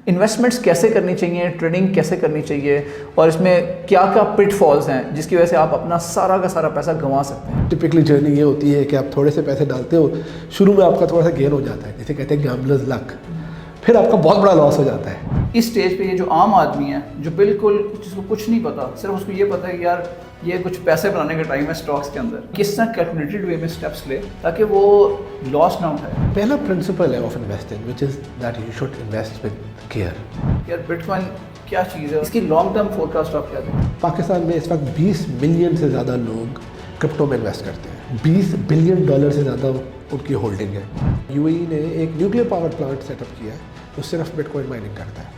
Investments کیسے کرنی چاہیے, ٹریڈنگ کیسے کرنی چاہیے, اور اس میں کیا کیا پٹ فالز ہیں جس کی وجہ سے آپ اپنا سارا کا سارا پیسہ گنوا سکتے ہیں. ٹپکلی جرنی یہ ہوتی ہے کہ آپ تھوڑے سے پیسے ڈالتے ہو, شروع میں آپ کا تھوڑا سا گین ہو جاتا ہے, جسے کہتے ہیں گیمبلرز لک, پھر آپ کا بہت بڑا لاس ہو جاتا ہے. اس سٹیج پہ یہ جو عام آدمی ہے جو بالکل جس کو کچھ نہیں پتا, صرف اس کو یہ پتا ہے کہ یار یہ کچھ پیسے بنانے کا ٹائم ہے اسٹاکس کے اندر, کس طرح کیلکولیٹڈ وے میں اسٹیپس لے تاکہ وہ لاس نہ اٹھائے. پہلا پرنسپل ہے of investing which is that you should invest with care. یار بٹ کوائن کیا چیز ہے, اس کی لانگ ٹرم فورکاسٹ آپ کیا دیں؟ پاکستان میں اس وقت 20 ملین سے زیادہ لوگ کرپٹو میں انویسٹ کرتے ہیں. $20 بلین سے زیادہ ان کی ہولڈنگ ہے. یو اے ای نے ایک nuclear power plant set up کیا ہے, وہ صرف بٹ کوائن مائننگ کرتا ہے.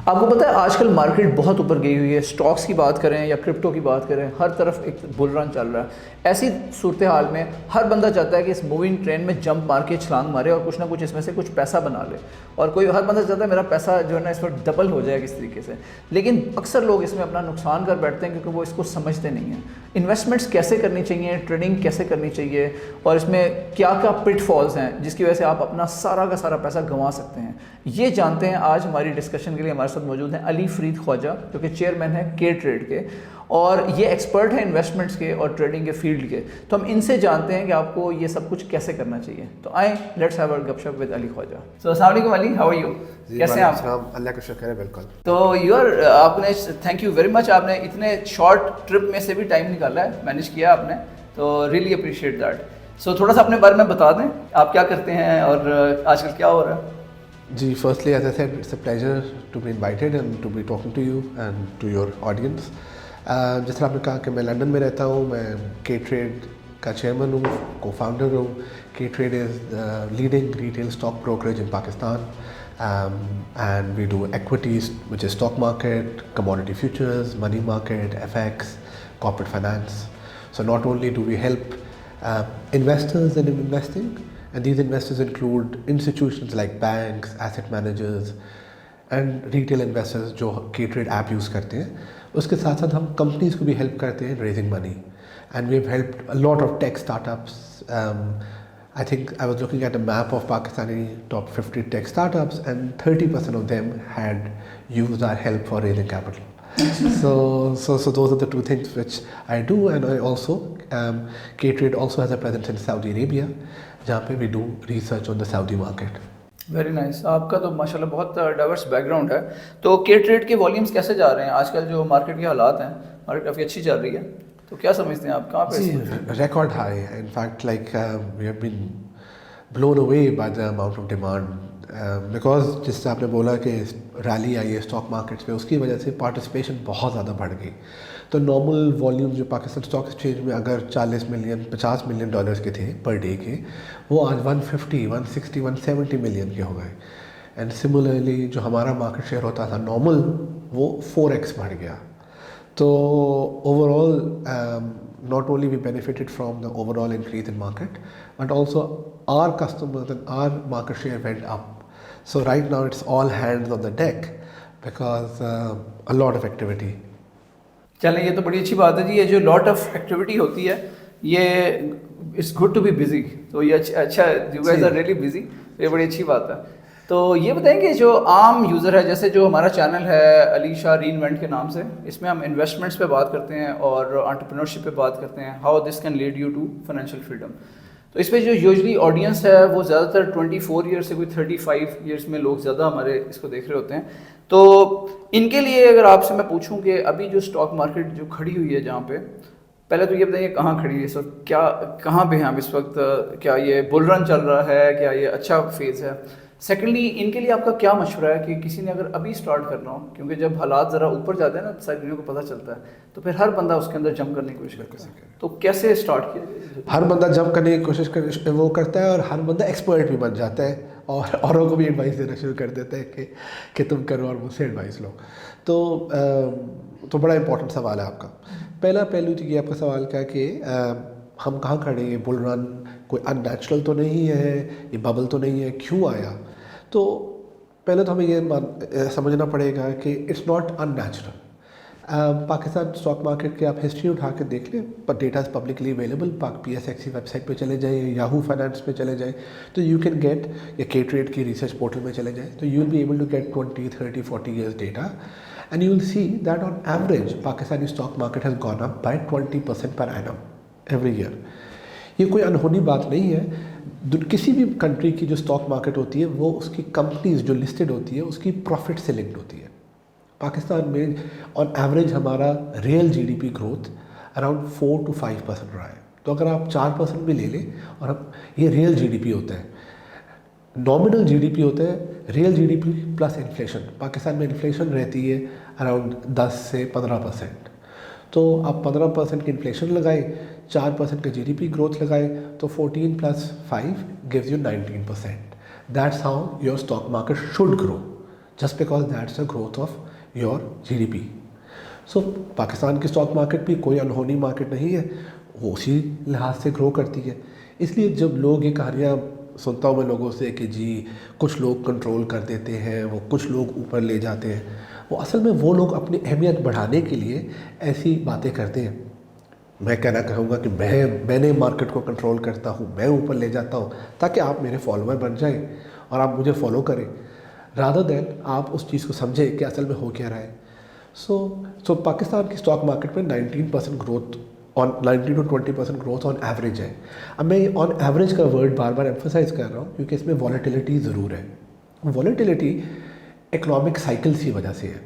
آپ کو پتہ ہے آج کل مارکیٹ بہت اوپر گئی ہوئی ہے, اسٹاکس کی بات کریں یا کرپٹو کی بات کریں, ہر طرف ایک بل رن چل رہا ہے. ایسی صورتحال میں ہر بندہ چاہتا ہے کہ اس موونگ ٹرین میں جمپ مار کے چھلانگ مارے اور کچھ نہ کچھ اس میں سے کچھ پیسہ بنا لے, اور ہر بندہ چاہتا ہے میرا پیسہ جو ہے نا اس پر ڈبل ہو جائے کس طریقے سے. لیکن اکثر لوگ اس میں اپنا نقصان کر بیٹھتے ہیں کیونکہ وہ اس کو سمجھتے نہیں ہیں. انویسٹمنٹس کیسے کرنی چاہیے, ٹریڈنگ کیسے کرنی چاہیے, اور اس میں کیا کیا پٹ فالز ہیں جس کی وجہ سے آپ اپنا سارا کا سارا پیسہ گنوا سکتے ہیں, یہ جانتے ہیں آج ہماری ڈسکشن کے لیے ہمارے ساتھ موجود ہیں علی فرید خواجہ, جو کہ چیئرمین ہیں کے ٹریڈ کے, اور یہ ایکسپرٹ ہیں انویسٹمنٹس کے اور ٹریڈنگ کے فیلڈ کے. تو ہم ان سے جانتے ہیں کہ آپ کو یہ سب کچھ کیسے کرنا چاہیے. تو آئیں لیٹس ہیو اے گپ شپ ود علی خواجہ. سو السلام علیکم علی, ہاؤ آر یو؟ کیسے ہیں آپ؟ اللہ کا شکر ہے. بالکل. تو آپ نے تھینک یو ویری مچ, آپ نے اتنے شارٹ ٹرپ میں سے بھی ٹائم نکالا ہے, مینیج کیا آپ نے, تو ریئلی اپریشیٹ دیٹ. سو تھوڑا سا اپنے بارے میں بتا دیں, آپ کیا کرتے ہیں اور آج کل کیا ہو رہا ہے؟ جی, firstly as I said it's a pleasure to be invited and to be talking to you and to your audience. جس طرح آپ نے کہا کہ میں لنڈن میں رہتا ہوں, میں کے ٹریڈ کا چیئرمین ہوں, کو فاؤنڈر ہوں. K trade is leading retail stock brokerage in Pakistan, and we do equities which is stock market, commodity futures, money market, F X, corporate finance. So not only do we help investors in investing, and these investors include institutions like banks, asset managers and retail investors جو K-Trade app use کرتے ہیں. اس کے ساتھ ساتھ ہم companies کو بھی help کرتے ہیں raising money, and we have helped a lot of tech startups. I think I was looking at a map of Pakistani top 50 tech startups, and 30% of them had used our help for raising capital. So those are the two things which I do, and I also K-Trade also has a presence in Saudi Arabia, جہاں پہ we do research on the Saudi market. Very nice. آپ کا تو ماشاء اللہ بہت diverse back ground ہے. تو کے ٹریڈ کے والیومس کیسے جا رہے ہیں آج کل, جو مارکیٹ کے حالات ہیں, مارکیٹ کافی اچھی چل رہی ہے, تو کیا سمجھتے ہیں آپ کہاں پہ؟ Record high. In fact like we have been blown away by the amount of demand, because جس سے آپ نے بولا کہ ریلی آئی ہے اسٹاک مارکیٹس پہ, اس کی وجہ سے پارٹیسپیشن بہت زیادہ بڑھ گئی. تو نارمل والیوم جو پاکستان اسٹاک ایکسچینج میں اگر 40 ملین $50 ملین کے تھے پر ڈے کے, وہ آج 150, 160, 170 ملین کے ہو گئے. اینڈ سملرلی جو ہمارا مارکیٹ شیئر ہوتا تھا نارمل, وہ 4x بڑھ گیا. تو over all not only we benefited from the overall increase in market, but also our customers and our market share went up. So right now it's all hands on the deck because a lot of activity. چلیں, یہ تو بڑی اچھی بات ہے جی. یہ جو lot of activity ہوتی ہے, یہ it's good to be busy. تو یہ اچھا ہے, you guys are really busy, یہ بڑی اچھی بات ہے. تو یہ بتائیں کہ جو عام یوزر ہے, جیسے جو ہمارا چینل ہے علی شاہ ری انوینٹ کے نام سے, اس میں ہم انویسٹمنٹس پہ بات کرتے ہیں اور انٹرپرینورشپ پہ بات کرتے ہیں, how this can lead you to financial freedom. تو اس پہ جو یوزلی آڈینس ہے وہ زیادہ تر 24 ایئر سے کوئی 35 ایئرس میں لوگ زیادہ ہمارے اس کو دیکھ رہے ہوتے ہیں. تو ان کے لیے اگر آپ سے میں پوچھوں کہ ابھی جو اسٹاک مارکیٹ جو کھڑی ہوئی ہے جہاں پہ, پہلے تو یہ بتائیے کہاں کھڑی ہے اس وقت, کیا کہاں پہ ہیں ہم اس وقت, کیا یہ بل رن چل رہا ہے, کیا یہ اچھا فیز ہے؟ سیکنڈلی ان کے لیے آپ کا کیا مشورہ ہے کہ کسی نے اگر ابھی اسٹارٹ کرنا ہو, کیونکہ جب حالات ذرا اوپر جاتے ہیں نا ساری دنیا کو پتہ چلتا ہے, تو پھر ہر بندہ اس کے اندر جمپ کرنے کی کوشش کرتا ہے, تو کیسے اسٹارٹ کیا جائے؟ ہر بندہ جمپ کرنے کی کوشش وہ کرتا ہے, اور ہر بندہ ایکسپرٹ بھی بن جاتا ہے, اور اوروں کو بھی ایڈوائس دینا شروع کر دیتا ہے کہ تم کرو اور مجھ سے ایڈوائس لو. تو بڑا امپورٹنٹ سوال ہے آپ کا. پہلا پہلو تو یہ آپ کا سوال کا کہ ہم کہاں کھڑے ہیں, بل رن کوئی ان نیچرل تو نہیں ہے, یہ ببل تو نہیں ہے, کیوں آیا؟ تو پہلے تو ہمیں یہ سمجھنا پڑے گا کہ it's not unnatural. Pakistan stock market की आप हिस्ट्री उठा के देख लें, पर data is publicly available, PSXC website पे चले जाएँ, याहू फाइनेंस पे चले जाएँ, तो यू कैन गेट, या के ट्रेड की रिसर्च पोर्टल में चले जाएँ, तो you will be able to get 20, 30, 40 years data, and you will see that on average Pakistani stock market has gone up by 20% per annum every year. ये कोई अनहोनी बात नहीं है। किसी भी कंट्री की जो स्टॉक मार्केट होती है वो उसकी कंपनीज जो लिस्टेड होती है उसकी प्रॉफिट से लिंक्ड होती है। पाकिस्तान में ऑन एवरेज हमारा real GDP growth around 4 to 5% रहा है। तो अगर आप 4% भी ले लें, और अब ये रियल जीडीपी होता है, नॉमिनल जीडीपी होता है real GDP plus inflation. Pakistan में इन्फ्लेशन रहती है अराउंड 10 से 15%। तो आप 15% की इन्फ्लेशन लगाए, 4% का जीडीपी ग्रोथ लगाए, तो 14 + 5 gives you 19%। That's how your stock market should grow, just because that's the growth of your GDP. So Pakistan की स्टॉक मार्केट भी कोई अनहोनी मार्केट नहीं है, वो उसी लिहाज से ग्रो करती है। इसलिए जब लोग ये कहानियाँ सुनता हूँ मैं लोगों से कि जी कुछ लोग कंट्रोल कर देते हैं, वो कुछ लोग ऊपर ले जाते हैं, वो असल में वो लोग अपनी अहमियत बढ़ाने के लिए ऐसी बातें करते हैं। मैं कहना कहूँगा कि मैंने मार्केट को कंट्रोल करता हूँ, मैं ऊपर ले जाता हूँ, ताकि आप मेरे फॉलोअर बन जाएं और आप मुझे फॉलो करें, रादर देन आप उस चीज़ को समझें कि असल में हो क्या रहा है। सो पाकिस्तान की स्टॉक मार्केट में 19% growth, on 19 to 20% growth on average है। अब मैं ऑन एवरेज का वर्ड बार बार एम्फोसाइज कर रहा हूँ क्योंकि इसमें वॉलेटिलिटी ज़रूर है। वॉलेटिलिटी इकोनॉमिक साइकिल्स की वजह से है,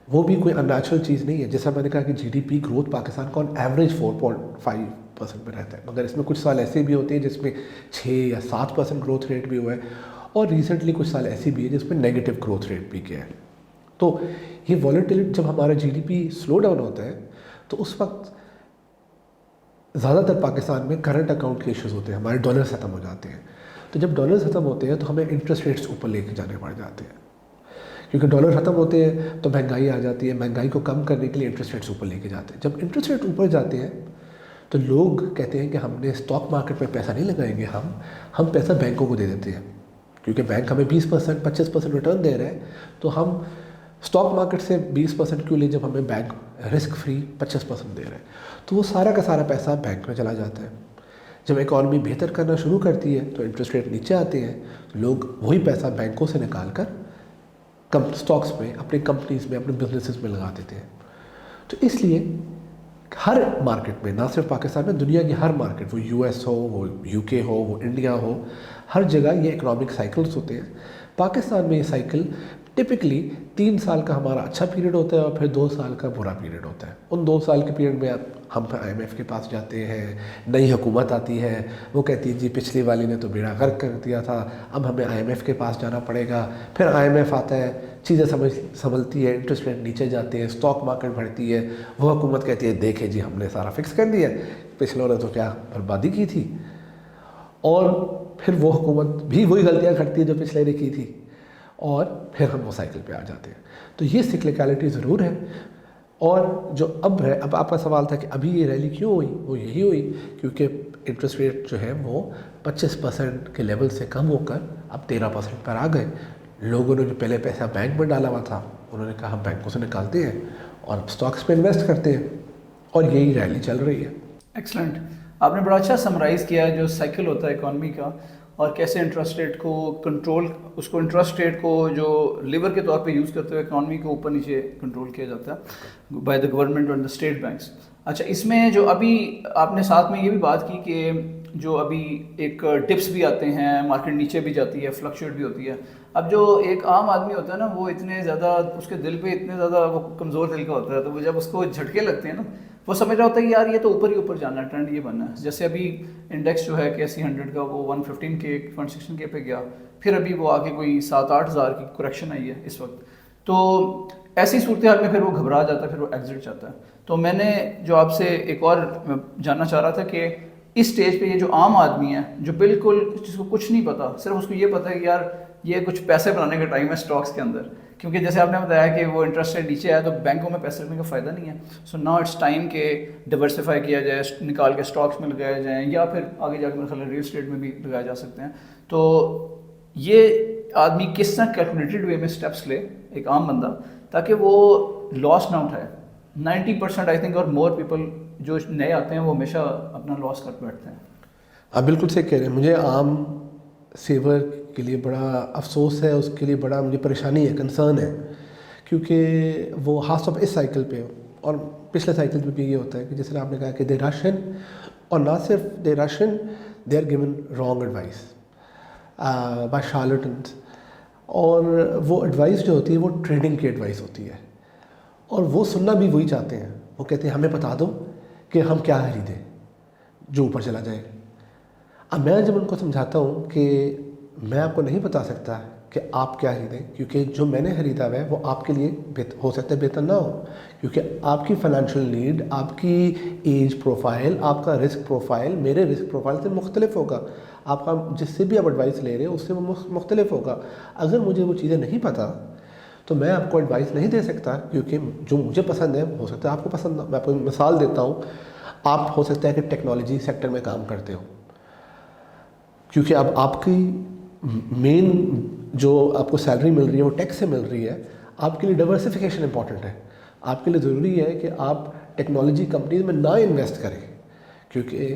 वो भी कोई अननेचुरल चीज़ नहीं है। जैसा मैंने कहा कि जीडीपी ग्रोथ पाकिस्तान का ऑन एवरेज 4.5% में रहता है, मगर इसमें कुछ साल ऐसे भी होते हैं जिसमें 6 या 7% ग्रोथ रेट भी हुआ है, और रिसेंटली कुछ साल ऐसी भी है जिसमें नेगेटिव ग्रोथ रेट भी गया है। तो ये वॉलेटिलिटी, जब हमारा जीडीपी स्लो डाउन होता है तो उस वक्त ज़्यादातर पाकिस्तान में करंट अकाउंट के इश्यूज़ होते हैं, हमारे डॉलर्स ख़त्म हो जाते हैं। तो जब डॉलर्स ख़त्म होते हैं तो हमें इंटरेस्ट रेट्स ऊपर लेके जाने पड़ जाते हैं, क्योंकि डॉलर ख़त्म होते हैं तो महंगाई आ जाती है। महंगाई को कम करने के लिए इंटरेस्ट रेट्स ऊपर लेके जाते हैं। जब इंटरेस्ट रेट ऊपर जाते हैं तो लोग कहते हैं कि हमने स्टॉक मार्केट में पैसा नहीं लगाएंगे, हम पैसा बैंकों को दे देते हैं, क्योंकि बैंक हमें 20% 25% रिटर्न दे रहे हैं, तो हम स्टॉक मार्केट से 20% क्यों लें जब हमें बैंक रिस्क फ्री 25% दे रहे हैं। तो वो सारा का सारा पैसा बैंक में चला जाता है। जब इकॉनमी बेहतर करना शुरू करती है तो इंटरेस्ट रेट नीचे आते हैं, तो लोग वही पैसा बैंकों से निकाल कर स्टॉक्स में, अपनी कंपनीज़ में, अपने बिजनेसेस में लगा देते हैं। तो इसलिए हर मार्केट में, ना सिर्फ पाकिस्तान में, दुनिया की हर मार्केट, वो यूएस हो, वो यूके हो, वो इंडिया हो, हर जगह ये इकोनॉमिक साइकिल्स होते हैं। पाकिस्तान में ये साइकिल टिपिकली 3 साल का हमारा अच्छा पीरियड होता है और फिर 2 साल का बुरा पीरियड होता है। उन 2 साल के पीरियड में हम IMF के पास जाते हैं, नई हुकूमत आती है, वो कहती है जी पिछली वाली ने तो बेड़ा गर्क कर दिया था, अब हमें IMF के पास जाना पड़ेगा। फिर IMF आता है, चीज़ें संभलती है, इंटरेस्ट रेट नीचे जाते हैं, स्टॉक मार्केट बढ़ती है, वो हुकूमत कहती है देखे जी हमने सारा फिक्स कर दिया, पिछलों ने तो क्या बर्बादी की थी। और फिर वो हुकूमत भी वही गलतियाँ करती है जो पिछले ने की थी, और फिर हम वो साइकिल पे आ जाते हैं। तो ये सिक्लिकलिटी ज़रूर है। और जो अब आपका सवाल था कि अभी ये रैली क्यों हुई, वो यही हुई क्योंकि इंटरेस्ट रेट जो है वो 25% के लेवल से कम होकर अब 13% पर आ गए। लोगों ने जो पहले पैसा बैंक में डाला हुआ था उन्होंने कहा हम बैंकों से निकालते हैं और अब स्टॉक्स में इन्वेस्ट करते हैं, और यही रैली चल रही है। एक्सलेंट, आपने बड़ा अच्छा समराइज़ किया जो साइकिल होता है इकॉनमी का, और कैसे इंटरेस्ट रेट को कंट्रोल, उसको इंटरेस्ट रेट को जो लीवर के तौर पे यूज़ करते हुए इकॉनमी को ऊपर नीचे कंट्रोल किया जाता है बाय द गवर्नमेंट और द स्टेट बैंक्स। अच्छा, इसमें जो अभी आपने साथ में ये भी बात की कि जो अभी एक टिप्स भी आते हैं, मार्केट नीचे भी जाती है, फ्लक्चुएट भी होती है। अब जो एक आम आदमी होता है ना, वो इतने ज़्यादा, उसके दिल पे इतने ज़्यादा वो कमज़ोर दिल का होता है, तो वो जब उसको झटके लगते हैं ना, वो समझ रहा होता है कि यार ये तो ऊपर ही ऊपर जाना है, ट्रेंड ये बनना है। जैसे अभी इंडेक्स जो है KSE 100 का वो 115K 116K पे गया, फिर अभी वो आके कोई 7-8 हज़ार की करेक्शन आई है इस वक्त। तो ऐसी सूरत हाल में फिर वो घबरा जाता है, फिर वो एग्जिट चाहता है। तो मैंने जो आपसे एक और जानना चाह रहा था कि इस स्टेज पे ये जो आम आदमी है, जो बिल्कुल जिसको कुछ नहीं पता, सिर्फ उसको ये पता है कि यार ये कुछ पैसे बनाने का टाइम है स्टॉक्स के अंदर, क्योंकि जैसे आपने बताया कि वो इंटरेस्ट रेट नीचे आया तो बैंकों में पैसे रखने का फ़ायदा नहीं है। सो नाउ इट्स टाइम के डिवर्सिफाई किया जाए, निकाल के स्टॉक्स में लगाया जाए, या फिर आगे जाकर मेरे ख्याल रियल एस्टेट में भी लगाए जा सकते हैं। तो ये आदमी किस तरह कैलकुलेटेड वे में स्टेप्स ले, एक आम बंदा, ताकि वो लॉस ना उठाए, 90% आई थिंक और मोर पीपल जो नए आते हैं वो हमेशा अपना लॉस कर बैठते हैं. आप बिल्कुल सही कह रहे हैं. मुझे आम सेवर के लिए बड़ा अफसोस है, उसके लिए बड़ा मुझे परेशानी है, कंसर्न है, क्योंकि वो खास तौर पर इस साइकिल पे और पिछले साइकिल पे भी ये होता है कि जैसे आपने कहा कि दे रश इन, और ना सिर्फ they rush in, they are given wrong advice by charlatans. और वो एडवाइस जो होती है वो ट्रेडिंग की एडवाइस होती है, और वो सुनना भी वही चाहते हैं. वो कहते हैं हमें बता दो कि हम क्या खरीदें जो ऊपर चला जाए. अब मैं जब उनको समझाता हूँ कि मैं आपको नहीं बता सकता कि आप क्या खरीदें, क्योंकि जो मैंने खरीदा हुआ है वो आपके लिए हो सकता है बेहतर ना हो, क्योंकि आपकी फाइनेंशियल नीड, आपकी एज प्रोफाइल, आपका रिस्क प्रोफाइल मेरे रिस्क प्रोफाइल से मुख्तलिफ होगा. आपका जिससे भी आप एडवाइस ले रहे हो उससे वो मुख्तलिफ होगा. अगर मुझे वो चीज़ें नहीं पता तो मैं आपको एडवाइस नहीं दे सकता, क्योंकि जो मुझे पसंद है हो सकता है आपको पसंद ना. मैं आपको मिसाल देता हूँ. आप हो सकता है कि टेक्नोलॉजी सेक्टर में काम करते हो, क्योंकि अब आपकी मेन जो आपको सैलरी मिल रही है वो टैक्स से मिल रही है. आपके लिए डाइवर्सिफिकेशन इंपॉर्टेंट है. आपके लिए ज़रूरी है कि आप टेक्नोलॉजी कंपनीज में ना इन्वेस्ट करें, क्योंकि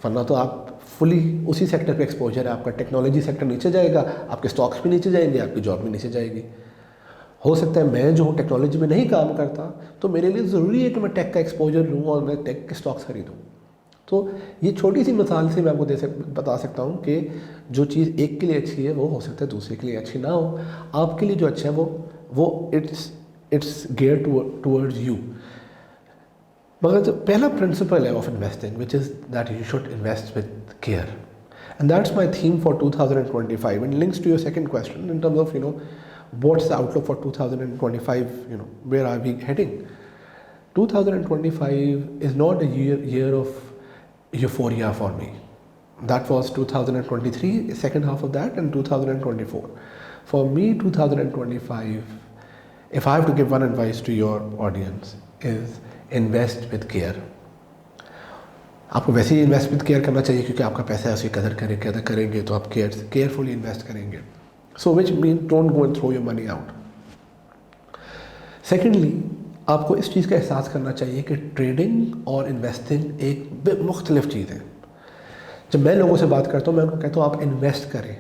वरना तो आप फुली उसी सेक्टर पे एक्सपोजर है. आपका टेक्नोलॉजी सेक्टर नीचे जाएगा, आपके स्टॉक्स भी नीचे जाएंगे, आपकी जॉब भी नीचे जाएगी. हो सकता है मैं जो हूँ टेक्नोलॉजी में नहीं काम करता, तो मेरे लिए ज़रूरी है कि मैं टेक का एक्सपोजर लूँ और मैं टेक के स्टॉक्स खरीदूँ. तो ये छोटी सी मिसाल से मैं आपको बता सकता हूँ कि जो चीज़ एक के लिए अच्छी है वो हो सकता है दूसरे के लिए अच्छी ना हो. आपके लिए जो अच्छा है वो इट्स गेयर टूवर्ड्स यू. मगर जो पहला प्रिंसिपल है of investing, which is that you should invest with care, and that's my theme for 2025 and links to your second question in terms of what's the outlook for 2025, where are we heading. 2025 is not a year of euphoria for me. That was 2023, second half of that, and 2024. For me, 2025, if I have to give one advice to your audience, is invest with care. आपको वैसे ही invest with care करना चाहिए, क्योंकि आपका पैसा है, उसकी कदर करेंगे तो आप केयरफुली इन्वेस्ट करेंगे. So which means don't go and throw your money out. Secondly, आपको इस चीज़ का एहसास करना चाहिए कि ट्रेडिंग और इन्वेस्टिंग एक मुख्तलिफ चीज़ है. जब मैं लोगों से बात करता हूँ मैं उनको कहता हूँ आप इन्वेस्ट करें.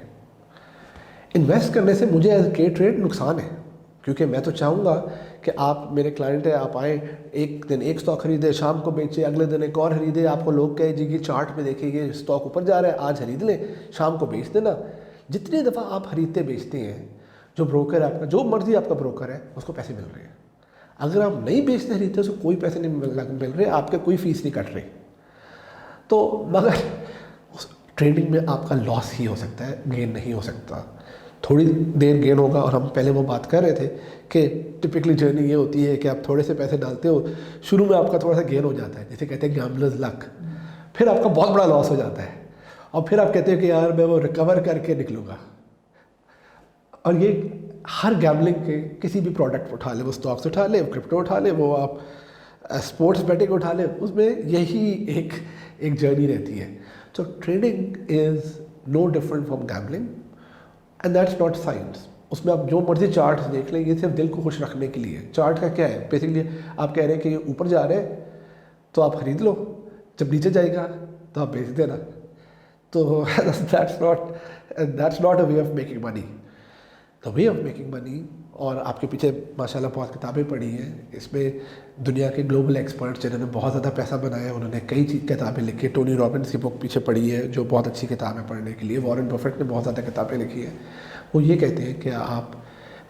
इन्वेस्ट करने से मुझे एज के ट्रेड नुकसान है, क्योंकि मैं तो चाहूँगा कि आप मेरे क्लाइंट है, आप आए, एक दिन एक स्टॉक खरीदे, शाम को बेचे, अगले दिन एक और खरीदे. आपको लोग कहे जी कि चार्ट में देखिए ये स्टॉक ऊपर जा रहा है, आज खरीद लें, शाम को बेच देना. जितनी दफ़ा आप खरीदते बेचते हैं, जो ब्रोकर है आपका, जो मर्जी आपका ब्रोकर है, उसको पैसे मिल रहे हैं. अगर आप नहीं बेचते खरीदते उसको कोई पैसे नहीं मिल रहे, आपके कोई फीस नहीं कट रही. तो मगर ट्रेडिंग में आपका लॉस ही हो सकता है, गेन नहीं हो सकता. थोड़ी देर गेन होगा. और हम पहले वो बात कर रहे थे कि टिपिकली जर्नी ये होती है कि आप थोड़े से पैसे डालते हो, शुरू में आपका थोड़ा सा गेन हो जाता है, जिसे कहते हैं गैम्बलर्स लक. फिर आपका बहुत बड़ा लॉस हो जाता है, और फिर आप कहते हो कि यार मैं वो रिकवर करके निकलूँगा. और ये हर गैम्बलिंग के किसी भी प्रोडक्ट उठा ले, वो स्टॉक्स उठा ले, वो क्रिप्टो उठा ले, वो आप स्पोर्ट्स बेटिंग उठा ले, उसमें यही एक जर्नी रहती है. तो trading is no different from gambling, and that's not science. उसमें आप जो मर्जी चार्ट्स देख लें, ये सिर्फ दिल को खुश रखने के लिए. चार्ट का क्या है, बेसिकली आप कह रहे हैं कि ये ऊपर जा रहे हैं तो आप खरीद लो, जब नीचे जाएगा तो आप बेच देना. तो that's not a way of making money. The way of making money, और आपके पीछे माशाल्लाह बहुत किताबें पढ़ी हैं, इसमें दुनिया के ग्लोबल एक्सपर्ट्स जिन्होंने बहुत ज़्यादा पैसा बनाया है, उन्होंने कई किताबें लिखी. टोनी रॉबिन्स की बुक पीछे पढ़ी है, जो बहुत अच्छी किताब है पढ़ने के लिए. वॉरेन बफेट ने बहुत ज़्यादा किताबें लिखी है. वो ये कहते हैं कि आप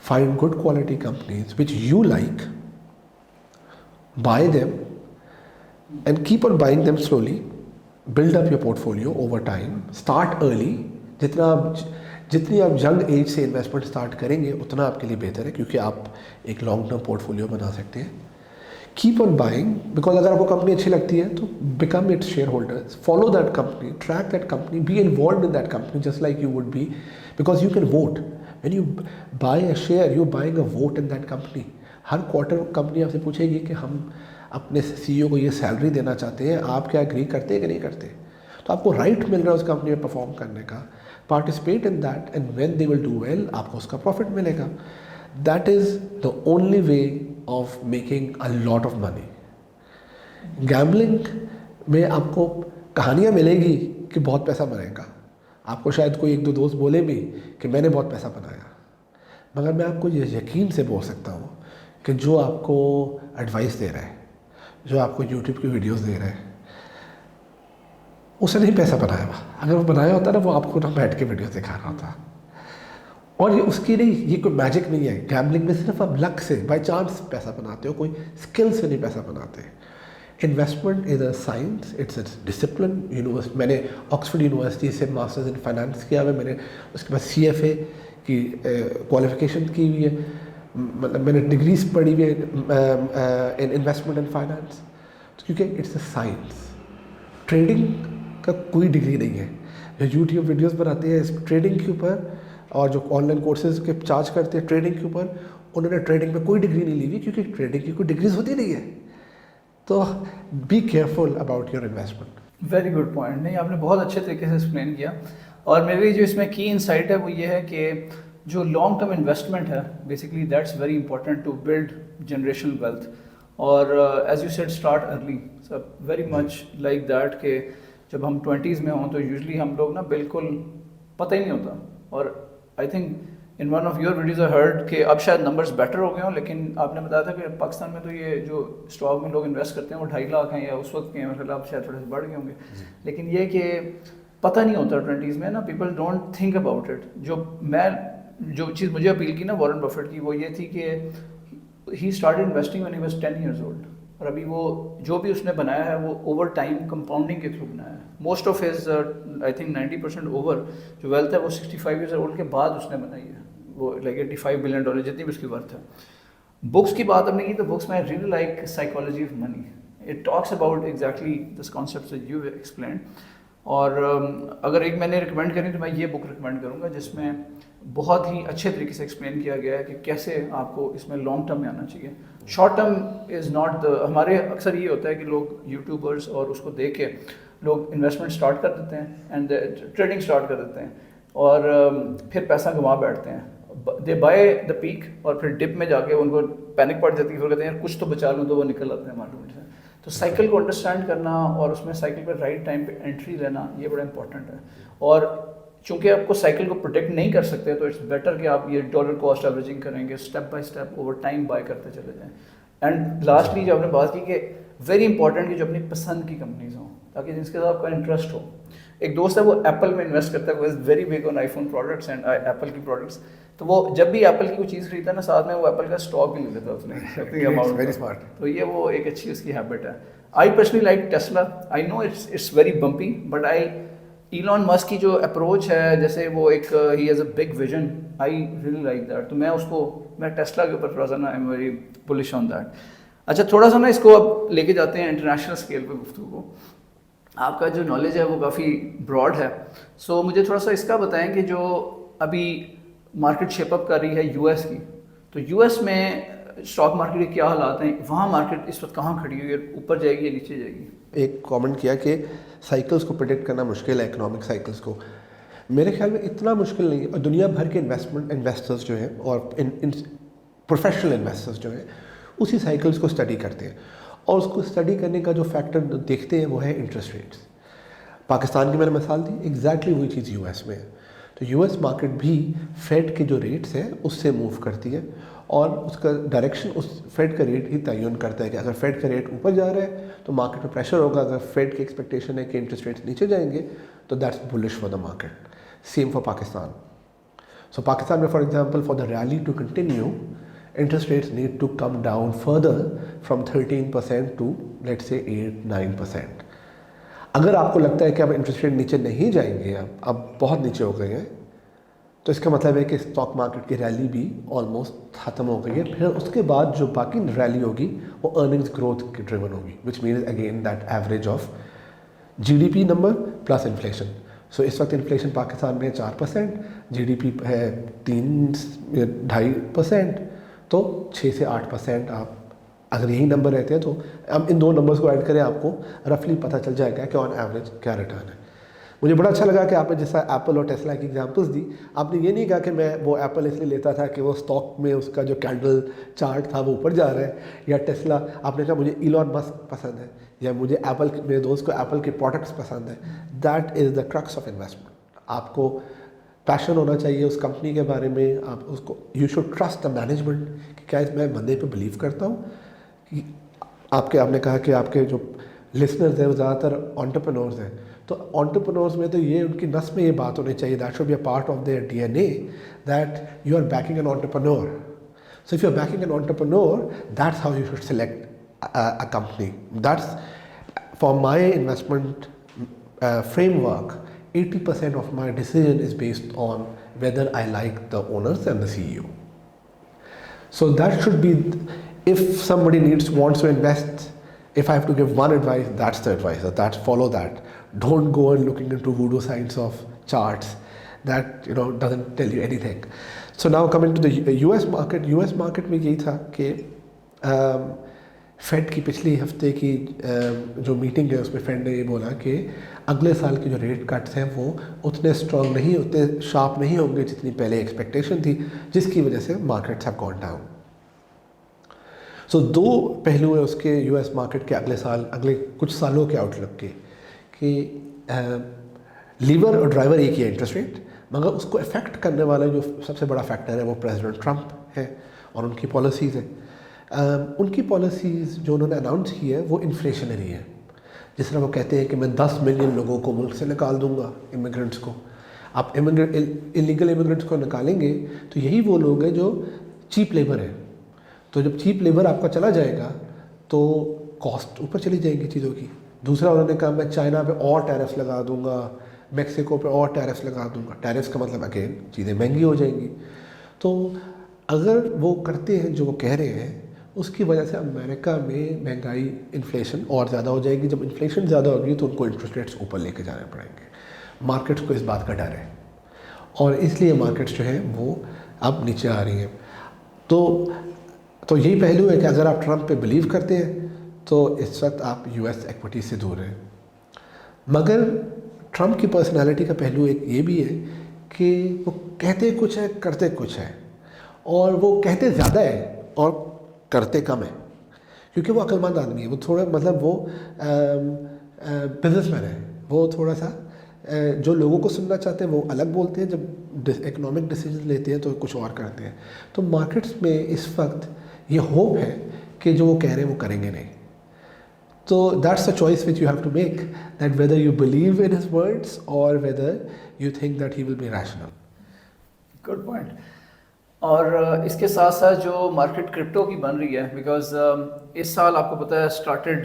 find good quality companies which you like, bye them and keep on buying them slowly. Build up your portfolio over time. Start early. जितनी आप यंग एज से इन्वेस्टमेंट स्टार्ट करेंगे उतना आपके लिए बेहतर है, क्योंकि आप एक लॉन्ग टर्म पोर्टफोलियो बना सकते हैं. कीप ऑन बाइंग, बिकॉज अगर आपको कंपनी अच्छी लगती है तो become its share holders. Follow that company, track that company, be involve in that company just like you would be, because you can vote. When you buy a share you buying a vote in that company. हर quarter company आपसे पूछेगी कि हम अपने CEO को ये salary देना चाहते हैं, आप क्या एग्री करते हैं कि नहीं करते. तो आपको राइट मिल रहा है उस कंपनी में परफॉर्म करने का. Participate in that, and when they will do well आपको उसका प्रॉफिट मिलेगा. That is the only way of making a lot of money. Gambling में आपको कहानियाँ मिलेगी कि बहुत पैसा बनेगा, आपको शायद कोई एक दो दोस्त बोले भी कि मैंने बहुत पैसा बनाया, मगर मैं आपको ये यकीन से बोल सकता हूँ कि जो आपको एडवाइस दे रहा है, जो आपको यूट्यूब की वीडियोस दे रहा है, उसने नहीं पैसा बनाया हुआ। अगर वो बनाया होता ना, वो आपको ना बैठ के वीडियोस दिखा रहा होता। और ये उसकी नहीं, ये कोई मैजिक नहीं है। गैम्बलिंग में सिर्फ आप लक से बाय चांस पैसा बनाते हो, कोई स्किल से नहीं पैसा बनाते। Investment is a science, it's a discipline. University, मैंने ऑक्सफोर्ड यूनिवर्सिटी से मास्टर्स इन फाइनेंस किया हुआ है, मैंने उसके बाद CFA की क्वालिफिकेशन की हुई है, मतलब मैंने डिग्रीज पढ़ी हुई है इन इन्वेस्टमेंट एंड फाइनेंस, क्योंकि इट्स अ साइंस। ट्रेडिंग का कोई डिग्री नहीं है। जो यूट्यूब वीडियोस बनाते हैं इस ट्रेडिंग के ऊपर, और जो ऑनलाइन कोर्सेज के चार्ज करते हैं ट्रेडिंग के ऊपर, उन्होंने ट्रेडिंग में कोई डिग्री नहीं ली हुई, क्योंकि ट्रेडिंग की कोई डिग्रीज होती नहीं है। तो be careful about your investment. Very good point. नहीं, आपने बहुत अच्छे तरीके से एक्सप्लेन किया। और मेरी जो इसमें की इंसाइट है वो ये है कि जो लॉन्ग टर्म इन्वेस्टमेंट है, basically that's very important to build generational wealth. और as you said, start early, सब वेरी मच लाइक दैट कि जब हम 20s में हों तो यूजली हम लोग ना बिल्कुल पता ही नहीं होता। और I think in one of your videos I heard कि अब शायद नंबर्स बेटर हो गए हों, लेकिन आपने बताया था कि पाकिस्तान में तो ये जो स्टॉक में लोग इन्वेस्ट करते हैं वो 2.5 लाख हैं या उस वक्त के हैं, मतलब अब शायद थोड़े से बढ़ गए होंगे। लेकिन ये कि पता नहीं होता 20s में ना, people don't think about it. जो चीज़ मुझे अपील की ना वॉरेन बफेट की, वो ये थी कि he started investing when he was 10 years old, और अभी वो जो भी उसने बनाया है वो ओवर टाइम कंपाउंडिंग के थ्रू बनाया है। Most of his I think 90% over जो वेल्थ है वो 65 years old के बाद उसने बनाई है, वो लाइक $85 billion जितनी भी उसकी वर्थ है। बुक्स की बात हमने की, तो बुक्स में really like psychology of money, it talks about exactly this concept that you explain. और अगर एक मैंने रिकमेंड करी तो मैं ये बुक रिकमेंड करूँगा, जिसमें बहुत ही अच्छे तरीके से एक्सप्लेन किया गया है कि कैसे आपको इसमें लॉन्ग टर्म में आना चाहिए। Short term is not the, हमारे अक्सर ये होता है कि लोग यूट्यूबर्स और उसको देख के लोग इन्वेस्टमेंट स्टार्ट कर देते हैं एंड ट्रेडिंग स्टार्ट कर देते हैं, और फिर पैसा गंवा बैठते हैं। दे बाय द पीक, और फिर डिप में जाके उनको पैनिक पड़ जाती है, फिर कहते हैं यार कुछ तो बचा लूँ, तो वो निकल आते हैं मार्केट से। तो साइकिल को अंडरस्टैंड करना और उसमें साइकिल पर राइट टाइम पे एंट्री लेना, ये बड़ा इंपॉर्टेंट है। और चूंकि आपको साइकिल को प्रोटेक्ट नहीं कर सकते, तो इट्स बेटर कि आप ये डॉलर कॉस्ट एवरेजिंग करेंगे, step by step over time buy करते चले जाएं। एंड लास्टली जो आपने बात की कि वेरी इंपॉर्टेंट कि जो अपनी पसंद की कंपनीज हों, ताकि जिसके साथ आपका इंटरेस्ट हो। एक दोस्त है वो एप्पल में इन्वेस्ट करता है, वो is very big on iPhone products and Apple की प्रोडक्ट्स। तो वो जब भी एप्पल की कोई चीज़ खरीदता है ना, साथ में वो एप्पल का स्टॉक भी ले लेता है उसने अपनी अमाउंट। Very smart. तो ये वो एक अच्छी उसकी हैबिट है। I personally like Tesla. I know it's very bumpy, but Elon Musk की जो अप्रोच है, जैसे वो एक he has a big vision, I really like that. तो मैं टेस्ला के ऊपर थोड़ा सा ना I am very bullish on that. अच्छा, थोड़ा सा ना इसको अब लेके जाते हैं इंटरनेशनल स्केल पे गुफ्तगू को। आपका जो नॉलेज है वो काफ़ी ब्रॉड है, सो मुझे थोड़ा सा इसका बताएं कि जो अभी मार्केट शेपअप कर रही है यूएस की, तो यूएस में स्टॉक मार्केट के क्या हालात हैं, वहाँ मार्केट इस वक्त कहाँ खड़ी हुई है, ऊपर जाएगी या नीचे जाएगी? एक कमेंट किया कि साइकिल्स को प्रेडिक्ट करना मुश्किल है, इकोनॉमिक साइकिल्स को। मेरे ख्याल में इतना मुश्किल नहीं है, और दुनिया भर के इन्वेस्टर्स जो हैं और प्रोफेशनल इन्वेस्टर्स जो हैं उसी साइकिल्स को स्टडी करते हैं, और उसको स्टडी करने का जो फैक्टर देखते हैं वो है इंटरेस्ट रेट्स। पाकिस्तान की मैंने मिसाल दी, एग्जैक्टली वही चीज़ यूएस में है। तो यूएस मार्केट भी फेड के जो रेट्स हैं उससे मूव करती है, और उसका डायरेक्शन उस फेड का रेट ही तयन करता है कि अगर फेड का रेट ऊपर जा रहा है तो मार्केट में प्रेशर होगा, अगर फेड की एक्सपेक्टेशन है कि इंटरेस्ट रेट्स नीचे जाएंगे तो that's bullish for the market. Same for Pakistan. So Pakistan में for example, for the rally to continue, interest rates need to come down further from 13% to let's say 8-9%. अगर आपको लगता है कि अब इंटरेस्ट रेट नीचे नहीं जाएंगे, अब बहुत नीचे हो गए हैं, तो इसका मतलब है कि स्टॉक मार्केट की रैली भी ऑलमोस्ट ख़त्म हो गई है। फिर उसके बाद जो बाकी रैली होगी वो अर्निंग्स ग्रोथ की ड्रिवन होगी, which means again that average of GDP number plus inflation. So इस वक्त इन्फ्लेशन पाकिस्तान में 4%, जीडीपी है 3-2.5%, तो 6 से 8% आप अगर यही नंबर रहते हैं तो हम इन दो नंबर्स को ऐड करें, आपको रफली पता चल जाएगा कि ऑन एवरेज क्या रिटर्न है। مجھے بڑا اچھا لگا کہ آپ نے جیسا ایپل اور ٹیسلا کی ایگزامپلس دی. آپ نے یہ نہیں کہا کہ میں وہ ایپل اس لیے لیتا تھا کہ وہ اسٹاک میں اس کا جو کینڈل چارٹ تھا وہ اوپر جا رہا ہے, یا ٹیسلا آپ نے کہا مجھے ایلون مسک پسند ہے, یا مجھے ایپل, میرے دوست کو ایپل کے پروڈکٹس پسند ہیں. That is the crux of investment. آپ کو پیشن ہونا چاہیے اس کمپنی کے بارے میں, آپ اس کو you should trust the management کہ کیا میں بندے پہ بلیو کرتا ہوں. آپ نے کہا کہ آپ کے جو لسنرز ہیں وہ زیادہ تر انٹرپرینورز ہیں, تو انٹرپرینورز میں تو یہ ان کی نس میں یہ بات ہونی چاہیے, that should be a part of their DNA that you are backing an entrepreneur. So if you are backing an entrepreneur, that's how you should select a company. That's for my investment framework. 80% of my decision is based on whether I like the owners and the CEO. So that should be, if somebody wants to invest, if I have to give one advice, that's the advice. That's follow that. Don't go and looking into voodoo science of charts. That doesn't tell you anything. So now coming to the US market. US market میں یہی تھا کہ feed کی پچھلی ہفتے کی جو meeting ہے اس میں فیڈ نے یہ بولا کہ اگلے سال کے جو ریٹ کٹس ہیں وہ اتنے اسٹرانگ نہیں, اتنے شارپ نہیں ہوں گے جتنی پہلے ایکسپیکٹیشن تھی, جس کی وجہ سے مارکیٹس ہیو گون ڈاؤن. سو دو پہلو ہیں اس کے یو ایس مارکیٹ کے اگلے کچھ سالوں کے آؤٹ لک کے, کہ لیور اور ڈرائیور ایک ہی ہے انٹرسٹ ریٹ, مگر اس کو افیکٹ کرنے والا جو سب سے بڑا فیکٹر ہے وہ پریزیڈنٹ ٹرمپ ہے اور ان کی پالیسیز ہیں. ان کی پالیسیز جو انہوں نے اناؤنس کی ہے وہ انفلیشنری ہے. جس طرح وہ کہتے ہیں کہ میں 10 ملین لوگوں کو ملک سے نکال دوں گا, امیگرنٹس کو. آپ انلیگل امیگرنٹس کو نکالیں گے تو یہی وہ لوگ ہیں جو چیپ لیبر ہیں. تو جب چیپ لیبر آپ کا چلا جائے گا تو کاسٹ اوپر چلی جائیں گی چیزوں کی. دوسرا انہوں نے کہا میں چائنا پہ اور ٹیرفس لگا دوں گا, میکسیکو پہ اور ٹیرفس لگا دوں گا. ٹیرفس کا مطلب اگین چیزیں مہنگی ہو جائیں گی. تو اگر وہ کرتے ہیں جو وہ کہہ رہے ہیں, اس کی وجہ سے امریکہ میں مہنگائی, انفلیشن اور زیادہ ہو جائے گی. جب انفلیشن زیادہ ہوگی تو ان کو انٹرسٹ ریٹس اوپر لے کے جانے پڑیں گے. مارکیٹس کو اس بات کا ڈر ہے اور اس لیے مارکیٹس جو ہیں وہ اب نیچے آ رہی ہیں. تو یہی پہلو ہے کہ اگر آپ ٹرمپ پہ بلیو کرتے ہیں تو اس وقت آپ یو ایس ایکویٹی سے دور ہیں. مگر ٹرمپ کی پرسنالٹی کا پہلو ایک یہ بھی ہے کہ وہ کہتے کچھ ہے کرتے کچھ ہے, اور وہ کہتے زیادہ ہے اور کرتے کم ہے, کیونکہ وہ عقل مند آدمی ہے. وہ تھوڑا مطلب وہ بزنس مین ہے. وہ تھوڑا سا جو لوگوں کو سننا چاہتے ہیں وہ الگ بولتے ہیں, جب اکنامک ڈیسیجن لیتے ہیں تو کچھ اور کرتے ہیں. تو مارکیٹس میں اس وقت یہ ہوپ ہے کہ جو وہ کہہ رہے ہیں وہ کریں گے نہیں. تو that's a choice which you have to make, that whether you believe in his words اور whether you think that he will be rational. Good point. اور اس کے ساتھ ساتھ جو مارکیٹ کرپٹو کی بن رہی ہے, بیکاز اس سال آپ کو پتہ ہے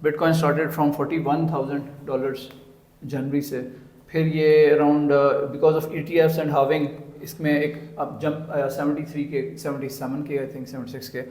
بٹ کوائن اسٹارٹیڈ فرام $41,000 جنوری سے. پھر یہ around because of ETFs and halving اس میں ایک اب جمپ آیا 73 کے 77 کے آئی think 76 K.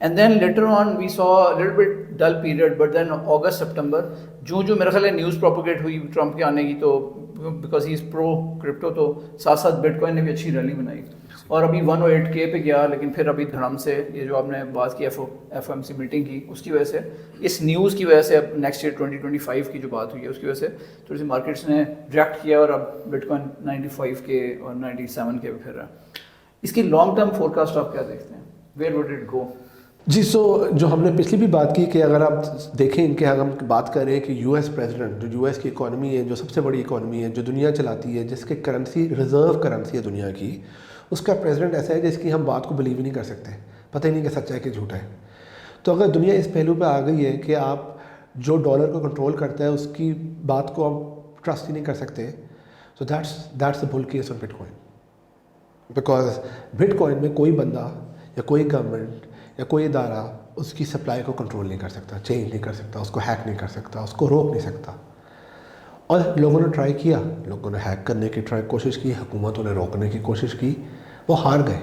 And then later on we saw little bit dull period, but then August September جو میرا خیال ہے نیوز پروپیگیٹ ہوئی ٹرمپ کے آنے کی, تو because he is pro crypto, تو ساتھ ساتھ بٹ کوائن نے بھی اچھی ریلی بنائی اور ابھی 108K پہ گیا. لیکن پھر ابھی دھڑم سے یہ جو آپ نے بات کی FOMC میٹنگ کی, اس کی وجہ سے, اس نیوز کی وجہ سے, اب نیکسٹ ایئر 2025 کی جو بات ہوئی ہے اس کی وجہ سے تھوڑی سی مارکیٹس نے ریئیکٹ کیا, اور اب بٹ کوائن 95K اور 97K پہ پھر رہا ہے. اس کی لانگ ٹرم فورکاسٹ آپ کیا دیکھتے ہیں, ویئر وڈ اٹ گو؟ جی, سو جو ہم نے پچھلی بھی بات کی کہ اگر آپ دیکھیں کہ اگر ہم بات کر رہے ہیں کہ یو ایس پریزیڈنٹ, جو یو ایس کی اکانومی ہے, جو سب سے بڑی اکانومی ہے, جو دنیا چلاتی ہے, جس کے کرنسی ریزرو کرنسی ہے دنیا کی, اس کا پریزیڈنٹ ایسا ہے جس کی ہم بات کو بلیو ہی نہیں کر سکتے, پتہ ہی نہیں کہ سچا ہے کہ جھوٹا ہے. تو اگر دنیا اس پہلو پہ آ گئی ہے کہ آپ جو ڈالر کو کنٹرول کرتا ہے اس کی بات کو آپ ٹرسٹ ہی نہیں کر سکتے, تو that's a bill case of but coin. Because but coin میں کوئی بندہ یا کوئی گورنمنٹ یا کوئی ادارہ اس کی سپلائی کو کنٹرول نہیں کر سکتا, چینج نہیں کر سکتا, اس کو ہیک نہیں کر سکتا, اس کو روک نہیں سکتا. اور لوگوں نے ٹرائی کیا, لوگوں نے ہیک کرنے کی کوشش کی, حکومتوں نے روکنے کی کوشش کی, وہ ہار گئے.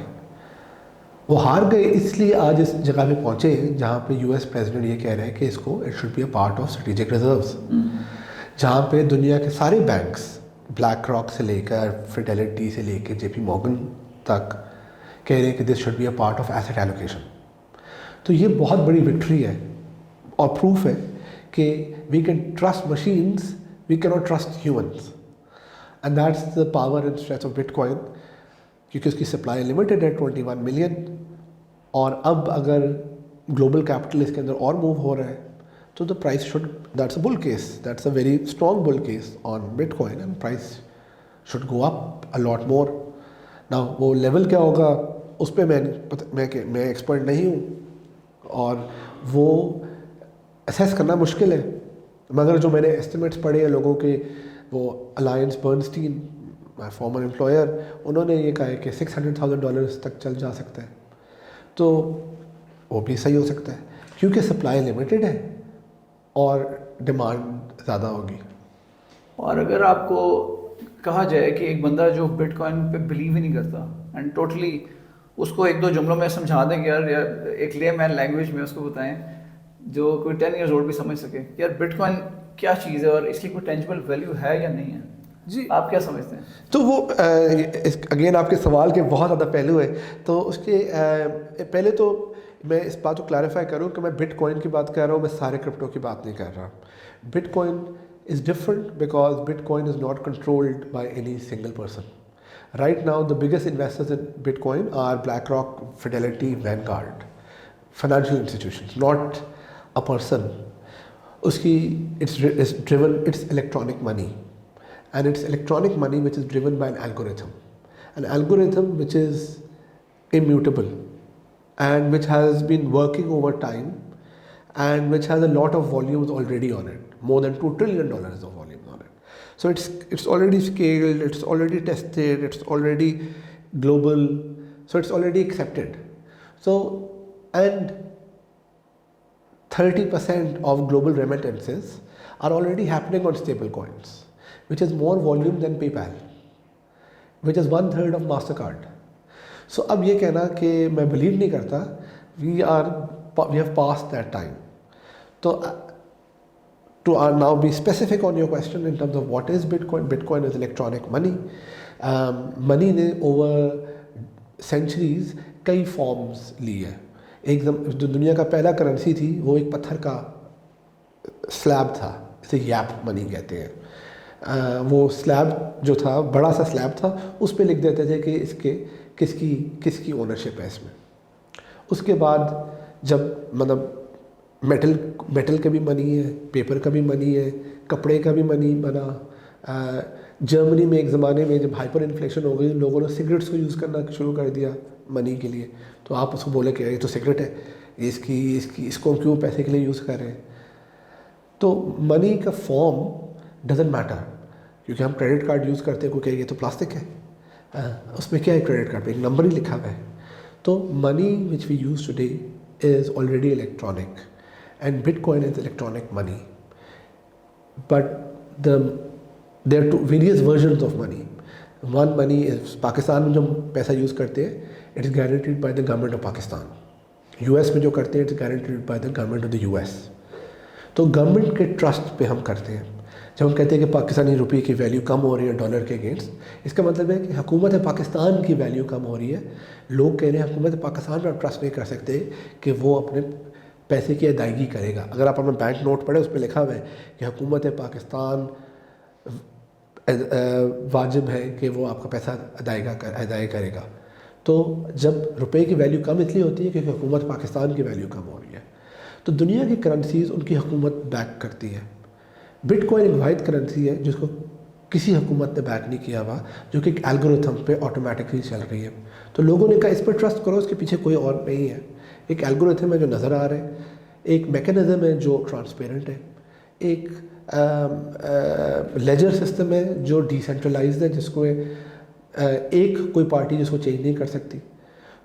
اس لیے آج اس جگہ پہ پہنچے جہاں پہ یو ایس پریزیڈنٹ یہ کہہ رہے ہیں کہ اس کو it should be a part of strategic reserves, جہاں پہ دنیا کے سارے بینکس, بلیک راک سے لے کر فیڈیلٹی سے لے کے JP Morgan تک کہہ رہے ہیں کہ this should be a part of asset allocation. تو یہ بہت بڑی وکٹری ہے اور پروف ہے کہ وی کین ٹرسٹ مشینس, وی کی not trust humans. And that's the power and stretch of bitcoin, क्योंकि उसकी सप्लाई लिमिटेड है 21 मिलियन, और अब अगर ग्लोबल कैपिटल इसके अंदर और मूव हो रहा है तो the price should, that's a bull case, that's a very strong bull case on bitcoin, and price should go up a lot more. Now वो लेवल क्या होगा उस पर मैं एक्सपर्ट नहीं हूँ और वो असेस करना मुश्किल है, मगर जो मैंने एस्टिमेट्स पढ़े हैं लोगों के, वो alliance Bernstein, my farmer employer, उन्होंने ये कहा है कि $600,000 तक चल जा सकता है. तो वो भी सही हो सकता है क्योंकि सप्लाई लिमिटेड है और डिमांड ज़्यादा होगी. और अगर आपको कहा जाए कि एक बंदा जो बिटकॉइन पे बिलीव ही नहीं करता एंड टोटली उसको एक दो जुमलों में समझा दें यार, एक लेमैन लैंग्वेज में उसको बताएं जो कोई 10 ईयर्स ओल्ड भी समझ सके यार बिटकॉइन क्या चीज़ है और इसकी कोई टेंजिबल वैल्यू है या नहीं है, जी आप क्या समझते हैं? तो वो अगेन आपके सवाल के बहुत ज़्यादा पहलू है. तो उसके पहले तो मैं इस बात को क्लैरिफाई करूं कि मैं बिटकॉइन की बात कर रहा हूं, मैं सारे क्रिप्टो की बात नहीं कर रहा. Bitcoin is different because Bitcoin is not controlled by any single person. Right now the biggest investors in Bitcoin are BlackRock, Fidelity, Vanguard, financial institutions, not a person. उसकी it's driven, it's electronic money, and it's electronic money which is driven by an algorithm which is immutable and which has been working over time and which has a lot of volumes already on it, more than $2 trillion of volumes on it. So it's already scaled, it's already tested, it's already global, so it's already accepted. So, and 30% of global remittances are already happening on stable coins, which is more volume than PayPal, which is 1/3 of MasterCard. So अब ये कहना कि मैं believe नहीं करता, we have passed that time. तो to now be specific on your question in terms of what is Bitcoin, Bitcoin is electronic money. Money ने over centuries कई forms ली है. जो दुनिया का पहला करेंसी थी वो एक पत्थर का स्लैब था, इसे याप मनी कहते हैं. वो स्लैब जो था, बड़ा सा स्लैब था, उस पे लिख देते थे कि इसके किसकी ओनरशिप है इसमें. उसके बाद जब मतलब मेटल का भी मनी है, पेपर का भी मनी है, कपड़े का भी मनी बना. जर्मनी में एक ज़माने में जब हाइपर इन्फ्लेशन हो गई, लोगों ने सिगरेट्स को यूज़ करना शुरू कर दिया मनी के लिए. तो आप उसको बोले कि ये तो सिगरेट है, इसको क्यों पैसे के लिए यूज़ कर रहे हैं. तो मनी का फॉर्म डजेंट मैटर, क्योंकि हम क्रेडिट कार्ड यूज़ करते हैं, कोई कहे ये तो प्लास्टिक है, उसमें क्या है, क्रेडिट कार्ड पे एक नंबर ही लिखा हुआ है. तो money which we use today is already electronic and Bitcoin is electronic money. But there are two various versions of money. One money is Pakistan में जो पैसा यूज़ करते हैं, it is guaranteed by the government of Pakistan. US में जो करते हैं, it is guaranteed by the government of the US. तो गवर्नमेंट के ट्रस्ट पे हम करते हैं. जब हम कहते हैं कि पाकिस्तानी रुपये की वैल्यू कम हो रही है डॉलर के अगेंस्ट, इसका मतलब है कि हुकूमत पाकिस्तान की वैल्यू कम हो रही है. लोग कह रहे हैं हुकूमत पाकिस्तान पर ट्रस्ट नहीं कर सकते कि वो अपने पैसे की अदायगी करेगा. अगर आप अपना बैंक नोट पढ़े, उस पर लिखा हुआ है कि हुकूमत पाकिस्तान वाजिब है कि वो आपका पैसा अदाई करेगा. तो जब रुपए की वैल्यू कम इसलिए होती है क्योंकि हुकूमत पाकिस्तान की वैल्यू कम हो रही है. तो दुनिया की करेंसीज उनकी हुकूमत बैक करती है. बिटकॉइन एक वाहिद करेंसी है जिसको किसी हुकूमत ने बैक नहीं किया हुआ, जो कि एक एल्गोरिथम पे ऑटोमेटिकली चल रही है. तो लोगों ने कहा इस पर ट्रस्ट करो, इसके पीछे कोई और नहीं है. एक एल्गोरिथम है जो नज़र आ रहा है, एक मैकेनिज़्म है जो ट्रांसपेरेंट है, एक लेजर सिस्टम है जो डिसेंट्रलाइज्ड है, जिसको एक कोई पार्टी जिसको चेंज नहीं कर सकती.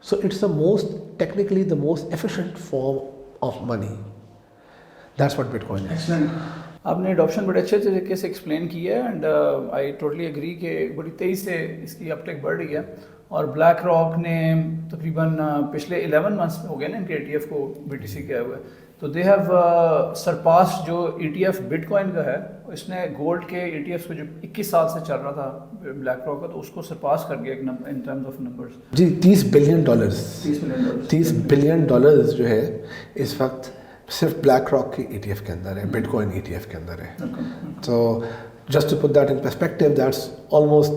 So it's the most technically the most efficient form of money. That's what bitcoin है. आपने एडॉप्शन बड़े अच्छे तरीके से एक्सप्लेन किया है एंड आई टोटली एग्री कि बड़ी तेज़ी से इसकी अपटेक बढ़ रही है. और ब्लैक रॉक ने तकरीबन पिछले 11 मंथ्स हो गए ना इनके ETF को BTC किया हुआ है. तो दे हैव सरपास जो ETF बिटकॉइन का है, इसने गोल्ड के ETFs को जो 21 साल से चल रहा था ब्लैक रॉक का, तो उसको सरपास कर गया इन टर्म्स ऑफ नंबर्स. जी, $30 बिलियन. $30 बिलियन जो है इस वक्त सिर्फ ब्लैक रॉक की ETF के अंदर है, बिटकॉइन ETF के अंदर है. तो Just to put that in perspective, that's almost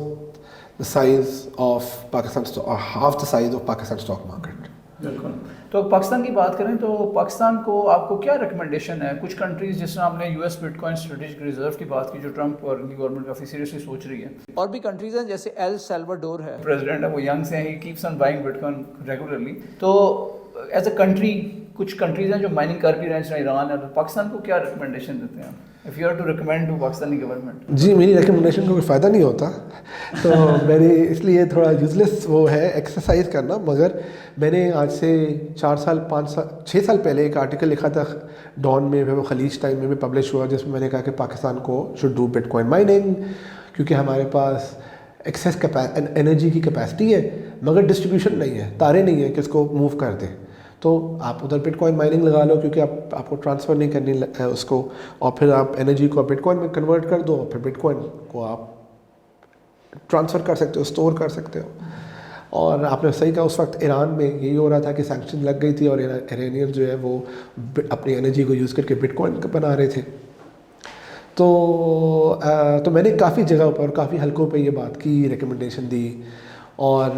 the size of Pakistan or half the size of Pakistan stock market. बिल्कुल. तो पाकिस्तान की बात करें तो पाकिस्तान को आपको क्या रिकमेंडेशन है? कुछ कंट्रीज़ जिस तरह आपने यूएस बिटकॉइन स्ट्रेटेजिक रिजर्व की बात की जो ट्रंप और इनकी गवर्नमेंट काफ़ी सीरियसली सोच रही है, और भी कंट्रीज़ हैं जैसे एल सल्वाडोर है, प्रेसिडेंट है वो यंग से हैं, he keeps on buying bitcoin regularly. तो एज अ कंट्री कुछ कंट्रीज़ हैं जो माइनिंग कर भी रहे हैं, ईरान है, तो पाकिस्तान को क्या रिकमेंडेशन देते हैं if you are to recommend to Pakistani government? जी, मेरी रिकमेंडेशन का कोई फ़ायदा नहीं होता, तो मेरी इसलिए थोड़ा यूजलेस वो है एक्सरसाइज करना. मगर मैंने आज से 4 साल 5 साल 6 साल पहले एक आर्टिकल लिखा था डॉन में, वो खलीज टाइम में भी पब्लिश हुआ, जिसमें मैंने कहा कि पाकिस्तान को शुड डू बिटकॉइन माइनिंग, क्योंकि हमारे पास एक्सेस एनर्जी की कैपेसिटी है मगर डिस्ट्रीब्यूशन नहीं है, तारे नहीं है कि उसको मूव कर दें. तो आप उधर बिटकॉइन माइनिंग लगा लो, क्योंकि आपको ट्रांसफ़र नहीं करनी है उसको, और फिर आप एनर्जी को बिटकॉइन में कन्वर्ट कर दो, और फिर बिटकॉइन को आप ट्रांसफ़र कर सकते हो, स्टोर कर सकते हो. और आपने सही कहा, उस वक्त ईरान में यही हो रहा था कि सैंक्शन लग गई थी और ईरानियन जो है वो अपनी एनर्जी को यूज़ करके बिटकॉइन बना रहे थे. तो मैंने काफ़ी जगह पर काफ़ी हलकों पे ये बात की, रिकमेंडेशन दी, और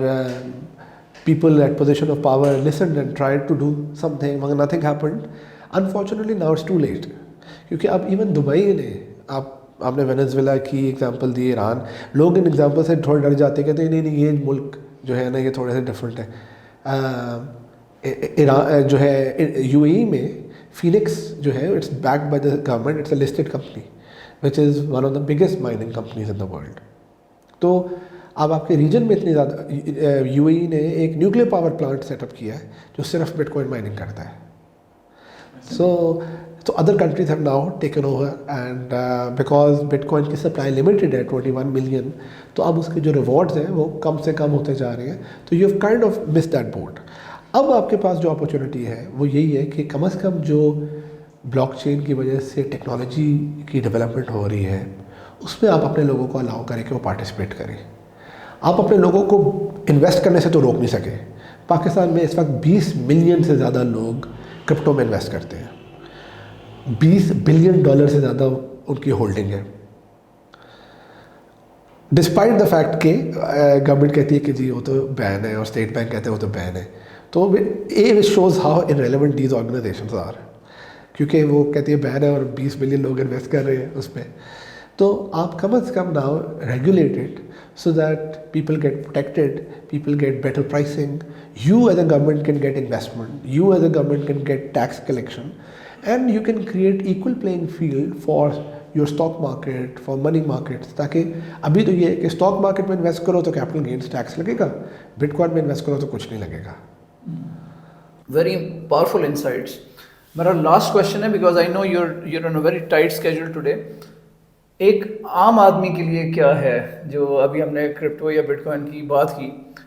people at position of power listened and tried to do something, मगर nothing happened. Unfortunately now it's too late, क्योंकि अब इवन दुबई ने, आपने वेनेजुएला की एग्जांपल दी, ईरान, लोग इन एग्जांपल से थोड़ा डर जाते, कहते हैं नहीं ये मुल्क जो है ना ये थोड़े से डिफरेंट है. ईरान जो है यूएई में फिनिक्स जो है, it's backed by the government, it's a listed company which is one of the biggest mining companies in the world. तो अब आपके रीजन में इतनी ज़्यादा, यूएई ने एक न्यूक्लियर पावर प्लांट सेटअप किया है जो सिर्फ बिटकॉइन माइनिंग करता है. So other countries have now taken over, and because bitcoin की सप्लाई लिमिटेड है 21 मिलियन, तो अब उसके जो रिवॉर्ड्स हैं वो कम से कम होते जा रहे हैं. तो you have kind of miss that boat. अब आपके पास जो अपॉर्चुनिटी है वो यही है कि कम से कम जो ब्लॉकचेन की वजह से टेक्नोलॉजी की डेवलपमेंट हो रही है उसमें आप अपने लोगों को अलाउ करें कि वो पार्टिसिपेट करें. आप अपने लोगों को इन्वेस्ट करने से तो रोक नहीं सके. पाकिस्तान में इस वक्त 20 मिलियन से ज़्यादा लोग क्रिप्टो में इन्वेस्ट करते हैं. $20 बिलियन से ज़्यादा उनकी होल्डिंग है, डिस्पाइट द फैक्ट कि गवर्नमेंट कहती है कि जी वो तो बैन है, और स्टेट बैंक कहते हैं वो तो बैन है. तो ये shows how irrelevant these organisations are, क्योंकि वो कहती है बैन है और 20 मिलियन लोग इन्वेस्ट कर रहे हैं उसमें. तो आप कम से come now regulated so that people get protected, people get better pricing, you as a government can get investment, you as a government can get tax collection, and you can create equal playing field for your stock market, for money markets. ताकि अभी तो ये है कि stock market में invest करो तो capital gains tax लगेगा, बिटकॉइन में इन्वेस्ट करो तो कुछ नहीं लगेगा. Very powerful insights. मेरा लास्ट क्वेश्चन है, because I know you're on a very tight schedule today. एक आम आदमी के लिए क्या है, जो अभी हमने क्रिप्टो या बिटकॉइन की बात की,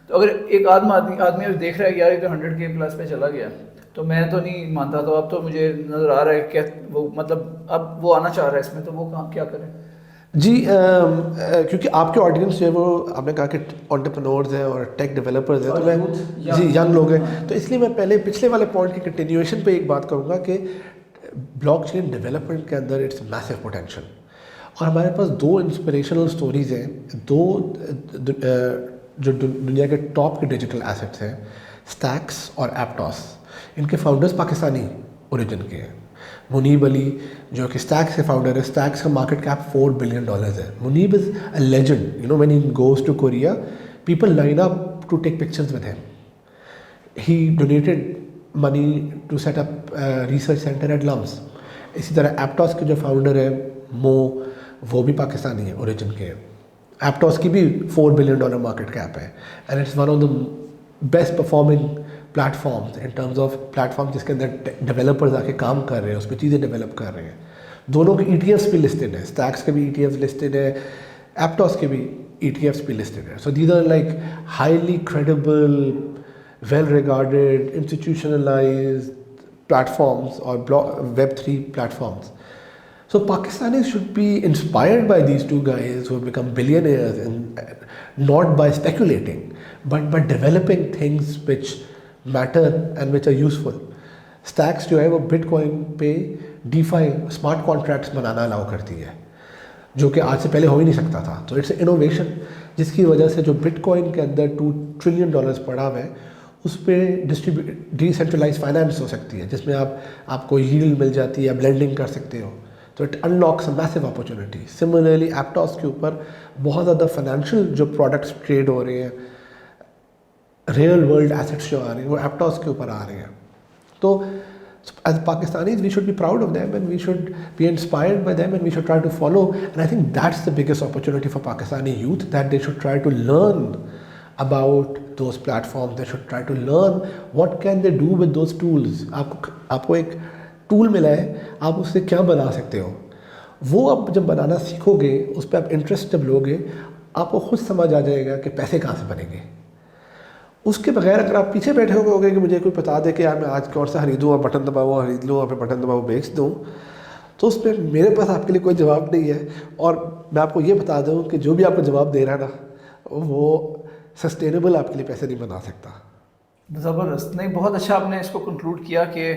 तो अगर एक आदमी देख रहा है यार ये तो 100K प्लस पे चला गया, तो मैं तो नहीं मानता, तो अब तो मुझे नज़र आ रहा है क्या वो मतलब अब वो आना चाह रहा है इसमें, तो वो क्या करें? जी, क्योंकि आपके ऑडियंस जो है वो आपने कहा कि एंटरप्रेन्योर्स हैं और टेक डेवलपर्स हैं, तो मैं जी यंग लोग हैं, तो इसलिए मैं पहले पिछले वाले पॉइंट की कंटिन्यूएशन पे एक बात करूँगा कि ब्लॉकचेन डेवलपमेंट के अंदर इट्स मैसिव पोटेंशियल. और हमारे पास 2 इंस्पिरेशनल स्टोरीज़ हैं, 2 जो दुनिया के टॉप के डिजिटल एसेट्स हैं, स्टैक्स और एप्टॉस. इनके फाउंडर्स पाकिस्तानी ओरिजिन के हैं. मुनीब अली जो कि स्टैक्स के फाउंडर है, स्टैक्स का मार्केट कैप $4 बिलियन है. Muneeb is a legend, you know when he goes to Korea people line up to take pictures with him. He donated money to set up research centre at LUMS. इसी तरह एप्टॉस के जो founder है वो भी पाकिस्तानी है origin के. एप्टॉस की भी $4 बिलियन मार्केट कैप है, and it's one of the best performing platforms in terms of platform जिसके अंदर डेवलपर्स आके काम कर रहे हैं, उस पर चीज़ें डेवलप कर रहे हैं. दोनों के ETFs भी लिस्टेड है, स्टैक्स के भी ETFs लिस्टेड है, एप्टॉस के भी ETFs भी लिस्टेड है. So these are like highly credible, well regarded, institutionalized platforms और Web3 platforms. So Pakistanis should be inspired by these 2 guys who have become billionaires, and not by speculating, but by developing things which matter and which are useful. Stacks जो है वो bitcoin पे DeFi smart contracts बनाना allow करती है. جو کہ آج سے پہلے ہو ہی نہیں سکتا تھا. تو اٹس انوویشن جس کی وجہ سے جو بٹ کوائن کے اندر $2 ٹریلین پڑا ہوا ہے اس پہ ڈی سینٹرلائز فائنانس ہو سکتی ہے جس میں آپ کو ییلڈ مل جاتی ہے, بلینڈنگ کر سکتے ہو. تو اٹ انلاکس میسو اپرچونیٹی. سملرلی ایپٹاس کے اوپر بہت زیادہ فائنینشیل جو پروڈکٹس ٹریڈ ہو رہے ہیں, ریئل ورلڈ ایسٹس جو آ رہے ہیں وہ ایپٹاس کے اوپر آ رہے ہیں. تو as Pakistanis, we should be proud of them and we should be inspired by them and we should try to follow. And I think that's the biggest opportunity for Pakistani youth, that they should try to learn about those platforms. They should try to learn what can they do with those tools. آپ کو ایک tool ملا ہے, آپ اس سے کیا بنا سکتے ہو. وہ آپ جب بنانا سیکھو گے, اس پہ آپ انٹرسٹ جب لو گے, آپ کو خود سمجھ آ جائے گا کہ پیسے کہاں سے بنیں گے. اس کے بغیر اگر آپ پیچھے بیٹھے ہوئے ہوگے کہ مجھے کوئی بتا دے کہ یار میں آج کون سا خریدوں اور بٹن دباؤ خرید لوں اور پھر بٹن دباؤ بیچ دوں, تو اس پہ میرے پاس آپ کے لیے کوئی جواب نہیں ہے. اور میں آپ کو یہ بتا دوں کہ جو بھی آپ کو جواب دے رہا ہے نا وہ سسٹینیبل آپ کے لیے پیسے نہیں بنا سکتا. زبردست. نہیں, بہت اچھا آپ نے اس کو کنکلوڈ کیا کہ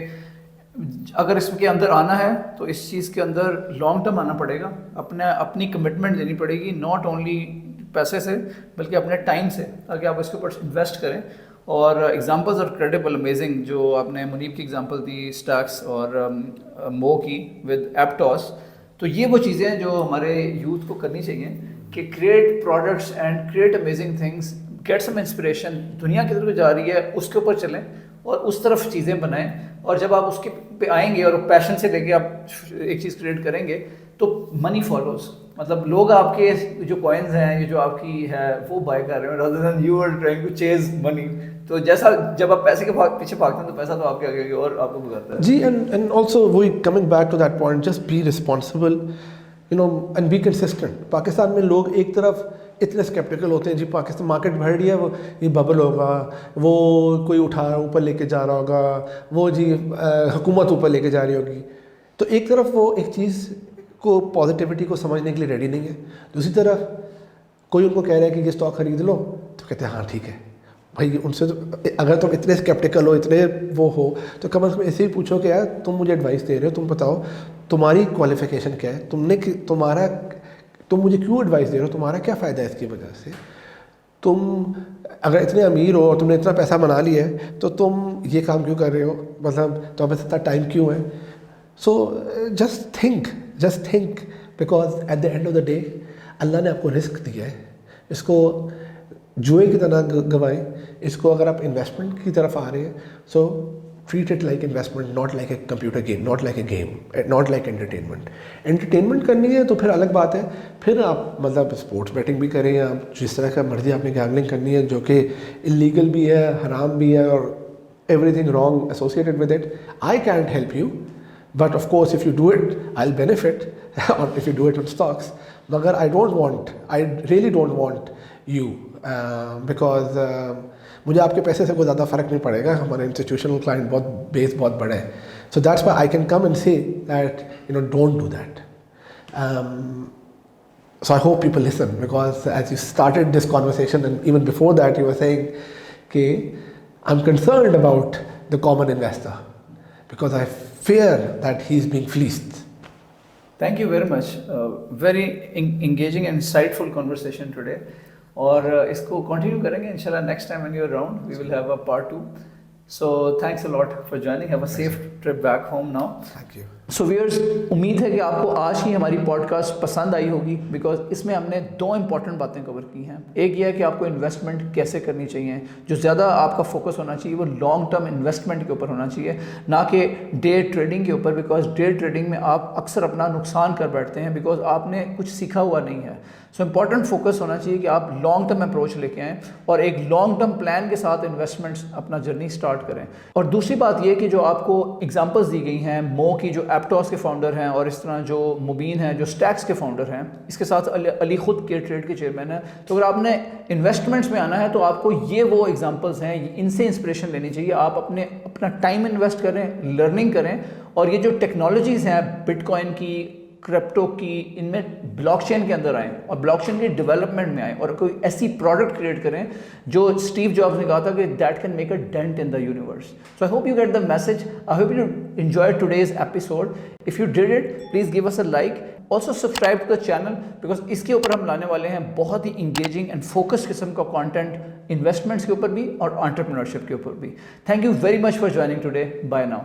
اگر اس کے اندر آنا ہے تو اس چیز کے اندر لانگ ٹرم آنا پڑے گا, اپنی کمٹمنٹ دینی پڑے گی, ناٹ اونلی پیسے سے بلکہ اپنے ٹائم سے, تاکہ آپ اس کے اوپر انویسٹ کریں. اور ایگزامپلز آر کریڈیبل, امیزنگ جو آپ نے منیب کی ایگزامپل دی اسٹاکس اور مو کی ود ایپٹاس. تو یہ وہ چیزیں ہیں جو ہمارے یوتھ کو کرنی چاہیے کہ create products and create amazing things, get some inspiration. دنیا کی طرف جا رہی ہے اس کے اوپر چلیں اور اس طرف چیزیں بنائیں. اور جب آپ اس کے پہ آئیں گے اور پیشن سے لے کے آپ ایک چیز کریٹ کریں گے تو منی فالوز. مطلب لوگ آپ کے جو کوائنز ہیں, یہ جو آپ کی ہے وہ بائی کر رہے ہیں rather than you are trying to chase money. تو جیسا جب آپ پیسے کے پیچھے بھاگتے ہیں تو پیسہ تو آپ کے آگے اور آپ کو بھگاتا ہے. جی, and also we coming back to that point, just be responsible, and be consistent. Pakistan میں لوگ ایک طرف اتنے اسکیپٹیکل ہوتے ہیں, جی پاکستان مارکیٹ بڑھ رہی ہے, وہ یہ ببل ہوگا, وہ کوئی اٹھا اوپر لے کے جا رہا ہوگا, وہ جی حکومت اوپر لے کے جا رہی ہوگی. تو ایک طرف وہ ایک چیز کو پازیٹیوٹی کو سمجھنے کے لیے ریڈی نہیں ہے, دوسری طرف کوئی ان کو کہہ رہا ہے کہ یہ اسٹاک خرید لو تو کہتے ہیں ہاں ٹھیک ہے بھائی. ان سے اگر تم اتنے اسکیپٹیکل ہو, اتنے وہ ہو, تو کم از کم ایسے ہی پوچھو کہ یار تم مجھے ایڈوائس دے رہے ہو, تم بتاؤ تمہاری کوالیفیکیشن کیا ہے, تم مجھے کیوں ایڈوائس دے رہے ہو, تمہارا کیا فائدہ ہے اس کی وجہ سے. تم اگر اتنے امیر ہو اور تم نے اتنا پیسہ بنا لیا ہے تو تم یہ کام کیوں کر رہے ہو, مطلب تمہیں اتنا ٹائم کیوں ہے. So just think because at the end of the day اللہ نے آپ کو رزق دیا ہے, اس کو جوئے کی طرح گوائیں. اس کو اگر آپ انویسٹمنٹ کی طرف آ رہے ہیں so treat it like investment, not like a computer game, not like a game, not like entertainment کرنی ہے تو پھر الگ بات ہے. پھر آپ مطلب اسپورٹس بیٹنگ بھی کریں, آپ جس طرح کا مرضی آپ نے گیملنگ کرنی ہے جو کہ انلیگل بھی ہے, حرام بھی ہے, اور every thing wrong associated with it. I can't help you, but of course if you do it I'll benefit or if you do it on stocks. مگر I really don't want you because مجھے آپ کے پیسے سے کوئی زیادہ فرق نہیں پڑے گا, ہمارا انسٹیٹیوشنل کلائنٹ بیس بہت بڑا ہے. So that's why I can come and say that don't do that. So I hope people listen, because as you started this conversation and even before that you were saying okay, I'm concerned about the common investor because I fear that he's being fleeced. Thank you very much. Very engaging and insightful conversation today. اور اس کو continue کریں گے انشاءاللہ. Next time when you're around we will have a part 2. So thanks a lot for joining. Have a safe trip back home now. Thank you. So ویئرز, امید ہے کہ آپ کو آج کی ہماری پوڈ کاسٹ پسند آئی ہوگی, بیکاز اس میں ہم نے 2 امپورٹنٹ باتیں کور کی ہیں. ایک یہ ہے کہ آپ کو انویسٹمنٹ کیسے کرنی چاہیے, جو زیادہ آپ کا فوکس ہونا چاہیے وہ لانگ ٹرم انویسٹمنٹ کے اوپر ہونا چاہیے, نہ کہ ڈے ٹریڈنگ کے اوپر, بیکاز ڈے ٹریڈنگ میں آپ اکثر اپنا نقصان کر بیٹھتے ہیں بیکاز آپ نے کچھ سیکھا ہوا نہیں ہے. سو امپورٹنٹ فوکس ہونا چاہیے کہ آپ لانگ ٹرم اپروچ لے کے آئیں اور ایک لانگ ٹرم پلان کے ساتھ انویسٹمنٹس اپنا جرنی اسٹارٹ کریں. اور دوسری بات یہ کہ جو آپ کو ایگزامپلس دی گئی ہیں, مو کی جو ایپٹاس کے فاؤنڈر ہیں, اور اس طرح جو مبین ہیں جو اسٹیکس کے فاؤنڈر ہیں, اس کے ساتھ علی خود کے ٹریڈ کے چیئرمین ہیں. تو اگر آپ نے انویسٹمنٹس میں آنا ہے تو آپ کو یہ وہ ایگزامپلس ہیں, ان سے انسپریشن لینی چاہیے. آپ اپنا ٹائم انویسٹ کریں, لرننگ کریں, اور یہ جو ٹیکنالوجیز ہیں بٹ کوائن کی, کرپٹو کی, ان میں بلاک چین کے اندر آئیں اور بلاک چین کی ڈیولپمنٹ میں آئیں اور کوئی ایسی پروڈکٹ کریٹ کریں جو اسٹیو جابس نے کہا تھا کہ that can make a dent in the universe. So I hope you get the message. I hope you enjoy today's episode. If you did it, please give us a like also subscribe to the channel because اس کے اوپر ہم لانے والے ہیں بہت ہی engaging and focus قسم کا کانٹینٹ انویسٹمنٹس کے اوپر بھی اور انٹرپرینورشپ کے اوپر بھی. Thank you very much for joining today. Bye now.